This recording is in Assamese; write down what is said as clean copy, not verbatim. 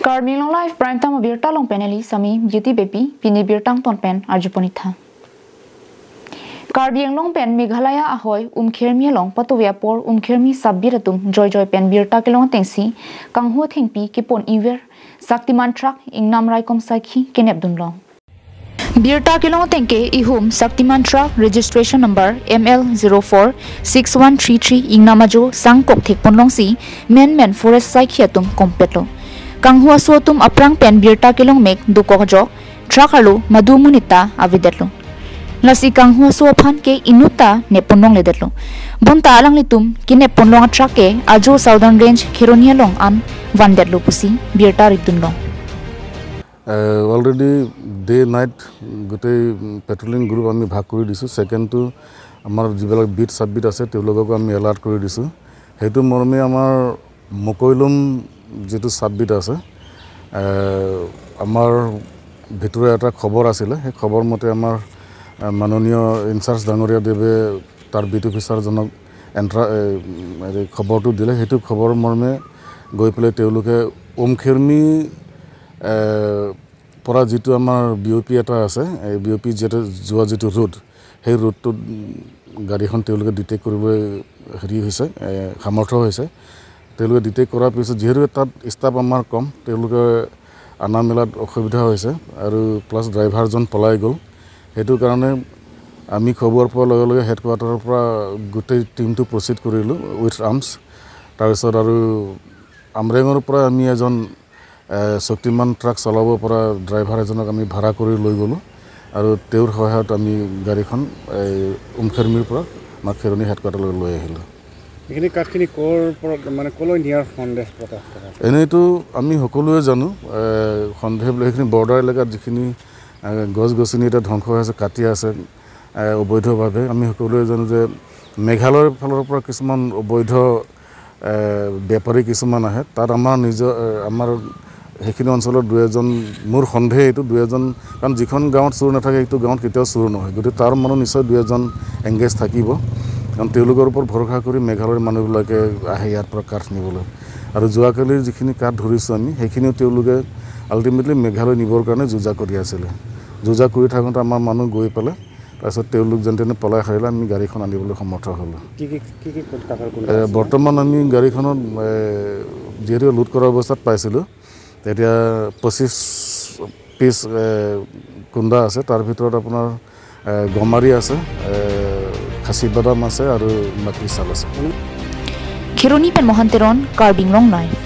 Carming live prime time of Birta long penally, Sami, beauty baby, Pini Birtang ton pen, Arjuponita. Carbiang long pen, Meghalaya ahoy, Kermi long, Patoviapor, Kermi Sabiratum, Joy pen, Birta Kelong Tengsi, Kanghu'i Thengpi, Kipon Iver, Shaktiman Truck, Ingnam Raikom Saki, kenep dunlong. Birta Kelong Tengke, Ihum, Shaktiman Truck, registration number ML046133, Ingnamajo, Sangkok Thekponlong Si, Men Forest Psychiatum, Competlo. Kanghu'i suatum aprang pen Birta Kelong mek dukojo trakalu madu munita avidetlo lasi Kanghu'i suaphan ke inuta neponong ledetlo bonta alang litum kine ponlong trake ajo southern range khironia long an vandetlo pusi Birta ridunlong already day night gote patrolling group ami bhag kori disu second to amar jibela beat subbit ase teulogoko ami alert kori disu hetu morme amar mokoilum যেটো সাববিট আছে আমাৰ ভিতৰে এটা খবৰ আছিল সেই খবৰ মতে আমাৰ মাননীয় ইনচাৰ্জ ডাঙৰীয়া দেৱে তাৰ বিট অফিচাৰ জনক খবৰটো দিলে হেতু খবৰ মৰ্মে গৈ পেলে তেওঁলোকে ওমখেৰমি পৰা যেটো আমাৰ বিওপি এটা আছে এই বিওপি যেটো যোৱা যেটো ৰোড সেই ৰোডটো গাড়ীখন তেওঁলোকে ডিটেক্ট কৰিব হেৰি হৈছে সামৰ্থ হৈছে তেওঁলোকে ডিটেক্ট কৰাৰ পিছত যেহেতু তাত ষ্টাফ আমাৰ কম তেওঁলোকে আনা মেলাত অসুবিধা হৈছে আৰু প্লাছ ড্ৰাইভাৰজন পলাই গ'ল হেতু কাৰণে আমি খবৰ পোৱাৰ লগে লগে হেডকোৱাৰ্টাৰৰ পৰা গোটেই টিমটো প্ৰচিড কৰিলোঁ উইথ আৰ্মছ তাৰপিছত আৰু আমৰেঙৰ পৰা আমি এজন শক্তিমান ট্ৰাক চলাব পৰা ড্ৰাইভাৰ এজনক আমি ভাড়া কৰি লৈ গ'লোঁ আৰু তেওঁৰ সহায়ত আমি গাড়ীখন ওমখেৰমিৰ পৰা মাখেৰণি হেডকোৱাৰ্টাৰলৈ লৈ আহিলোঁ এখিনি কাটখিনি কোৰ মানে কলৈ নিয়াৰ সন্দেহ প্ৰকাশ কৰা এনেইতো আমি সকলোৱে জানো সন্দেহ এখিনি বৰ্ডাৰ এলেকাত যিখিনি গছ গছনি এটা ধ্বংস হৈ আছে কাটি আছে অবৈধভাৱে আমি সকলোৱে জানো যে মেঘালয়ৰ ফালৰ পৰা কিছুমান অবৈধ বেপাৰী কিছুমান আহে তাত আমাৰ সেইখিনি অঞ্চলৰ দুই এজন মোৰ সন্দেহ এইটো দুই এজন কাৰণ যিখন গাঁৱত চোৰ নাথাকে এইটো গাঁৱত কেতিয়াও চোৰ নহয় গতিকে তাৰ মানুহ নিশ্চয় দুই এজন এংগেজ থাকিব কাৰণ তেওঁলোকৰ ওপৰত ভৰসা কৰি মেঘালয়ৰ মানুহবিলাকে আহে ইয়াৰ পৰা কাঠ নিবলৈ আৰু যোৱাকালিৰ যিখিনি কাঠ ধৰিছোঁ আমি সেইখিনিও তেওঁলোকে আল্টিমেটলি মেঘালয় নিবৰ কাৰণে যুঁজা কৰি আছিলে যুঁজা কৰি থাকোঁতে আমাৰ মানুহ গৈ পেলাই তাৰপিছত তেওঁলোক যেন তেনে পলাই সাৰিলে আমি গাড়ীখন আনিবলৈ সমৰ্থ হ'লোঁ বৰ্তমান আমি গাড়ীখনত যিহেতু লোড কৰা অৱস্থাত পাইছিলোঁ তেতিয়া 25 পিচ কুন্দা আছে তাৰ ভিতৰত আপোনাৰ গমাৰি আছে খাসি বাদাম আছে আৰু মাটি চাল আছে Khironi pen mohanteron Carbing long life